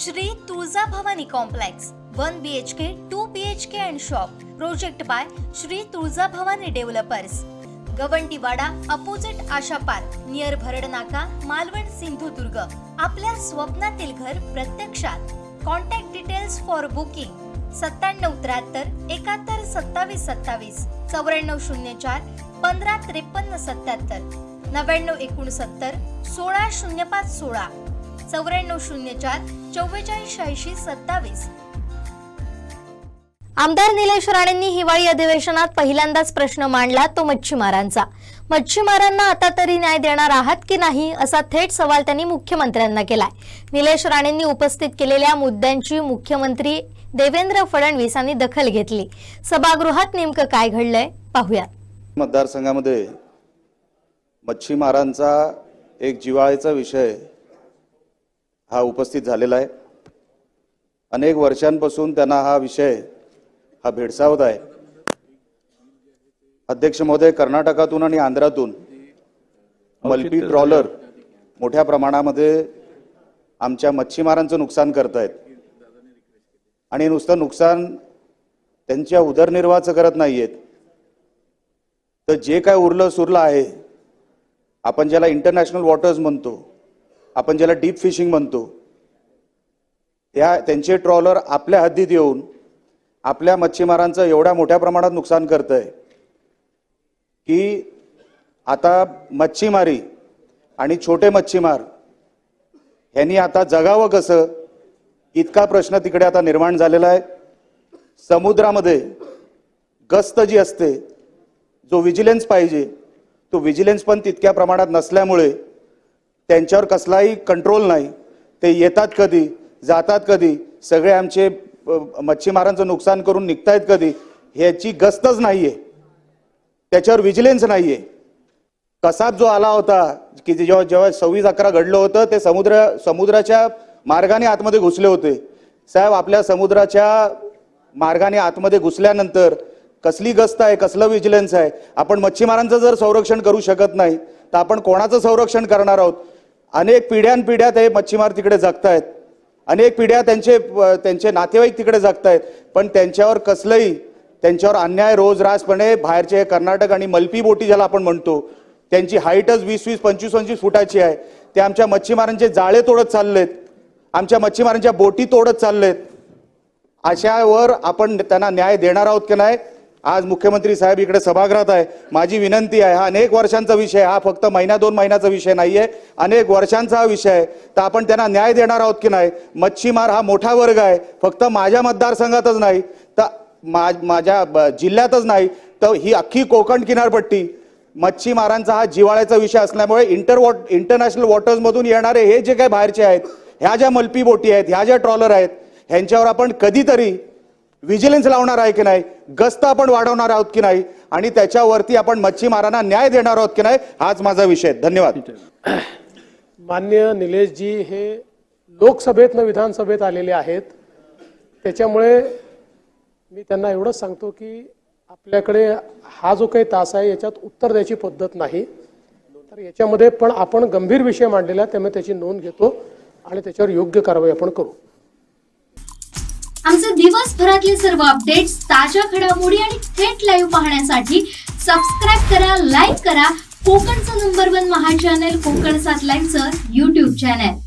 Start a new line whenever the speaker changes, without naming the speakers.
Shri Tuljabhavani complex 1 BHK 2 BHK and shop project by Shri Tuljabhavani developers Gawantiwada opposite Asha park near Bharadnaka Malvan Sindhudurg. आपल्या स्वप्नातील घर प्रत्यक्षात। Contact details for booking 9773 71 27 27 9404 15 53 77 9969 16 05 16 9404 44 80 27। आमदार निलेश राणेंनी हिवाळी अधिवेशनात पहिल्यांदाच प्रश्न मांडला तो मच्छीमारांचा। मच्छीमारांना आता तरी न्याय देणार आहात की नाही असा थेट सवाल त्यांनी मुख्यमंत्र्यांना केलाय। निलेश राणेंनी उपस्थित केलेल्या मुद्द्यांची मुख्यमंत्री देवेंद्र फडणवीस यांनी दखल घेतली। सभागृहात नेमकं काय घडलंय पाहूया।
मतदारसंघामध्ये मच्छीमारांचा एक जिव्हाळ्याचा विषय हा उपस्थित झालेला आहे। अनेक वर्षांपासून त्यांना हा विषय हा भेडसावत आहे। अध्यक्ष महोदय, कर्नाटकातून आणि आंध्रातून मल्पी ट्रॉलर मोठ्या प्रमाणामध्ये आमच्या मच्छीमारांचं नुकसान करतायत आणि नुसतं नुकसान त्यांच्या उदरनिर्वाहाचं करत नाहीयेत, तर जे काय उरलं सुरलं आहे, आपण ज्याला इंटरनॅशनल वॉटर्स म्हणतो, आपण ज्याला डीप फिशिंग म्हणतो, त्यांचे ट्रॉलर आपल्या हद्दीत येऊन आपल्या मच्छीमारांचं एवढ्या मोठ्या प्रमाणात नुकसान करतंय की आता मच्छीमारी आणि छोटे मच्छीमार यांनी आता जगावं कसं इतका प्रश्न तिकडे आता निर्माण झालेला आहे। समुद्रामध्ये गस्त जी असते, जो विजिलन्स पाहिजे, तो विजिलन्स पण तितक्या प्रमाणात नसल्यामुळे त्यांच्यावर कसलाही कंट्रोल नाही। ते येतात कधी, जातात कधी, सगळे आमचे मच्छीमारांचं नुकसान करून निघतायत कधी, ह्याची गस्तच नाहीये, त्याच्यावर विजिलन्स नाहीये। कसाब जो आला होता की जेव्हा 26/11 घडलं होतं, ते समुद्राच्या मार्गाने आतमध्ये घुसले होते। साहेब, आपल्या समुद्राच्या मार्गाने आतमध्ये घुसल्यानंतर कसली गस्त आहे, कसलं विजिलन्स आहे? आपण मच्छीमारांचं जर संरक्षण करू शकत नाही तर आपण कोणाचं संरक्षण करणार आहोत? अनेक पिढ्यानपिढ्या ते मच्छीमार तिकडे जगतायत, अनेक पिढ्या त्यांचे नातेवाईक तिकडे जगतायत, पण त्यांच्यावर कसलंही त्यांच्यावर अन्याय रोजरासपणे बाहेरचे कर्नाटक आणि मल्पी बोटी ज्याला आपण म्हणतो, त्यांची हाईटच 20-20 25-25 फुटाची आहे। ते आमच्या मच्छीमारांचे जाळे तोडत चाललेत, आमच्या मच्छीमारांच्या बोटी तोडत चाललेत। अशावर आपण त्यांना न्याय देणार आहोत की नाही? आज मुख्यमंत्री साहेब इकडे सभागृहात आहे, माझी विनंती आहे, हा अनेक वर्षांचा विषय, हा फक्त महिना-2 महिन्याचा विषय नाहीये, अनेक वर्षांचा हा विषय आहे, तर आपण त्यांना न्याय देणार आहोत की नाही? मच्छीमार हा मोठा वर्ग आहे, फक्त माझ्या मतदारसंघातच नाही तर माझ्या जिल्ह्यातच नाही तर ही अख्खी कोकण किनारपट्टी मच्छीमारांचा हा जिव्हाळ्याचा विषय असल्यामुळे इंटरनॅशनल वॉटर्स मधून येणारे हे जे काही बाहेरचे आहेत, ह्या ज्या मल्पी बोटी आहेत, ह्या ज्या ट्रॉलर आहेत, ह्यांच्यावर आपण कधीतरी विजिलन्स लावणार आहे की नाही, गस्त आपण वाढवणार आहोत की नाही आणि त्याच्यावरती आपण मच्छीमारांना न्याय देणार आहोत की नाही, हाच माझा विषय। धन्यवाद।
माननीय निलेशजी हे लोकसभेतनं विधानसभेत आलेले आहेत, त्याच्यामुळे मी त्यांना एवढंच सांगतो की आपल्याकडे हा जो काही तास आहे याच्यात उत्तर द्यायची पद्धत नाही, तर याच्यामध्ये पण आपण गंभीर विषय मांडलेला आहे, त्यामुळे त्याची नोंद घेतो आणि त्याच्यावर योग्य कारवाई आपण करू।
आमचे दिवसभरातले सर्व अपडेट्स, ताज्या घडामोडी आणि थेट लाईव्ह पाहण्यासाठी सबस्क्राइब करा, लाईक करा कोकणचं नंबर 1 महा चॅनल कोकण 7 लाईव्हचं YouTube चॅनल।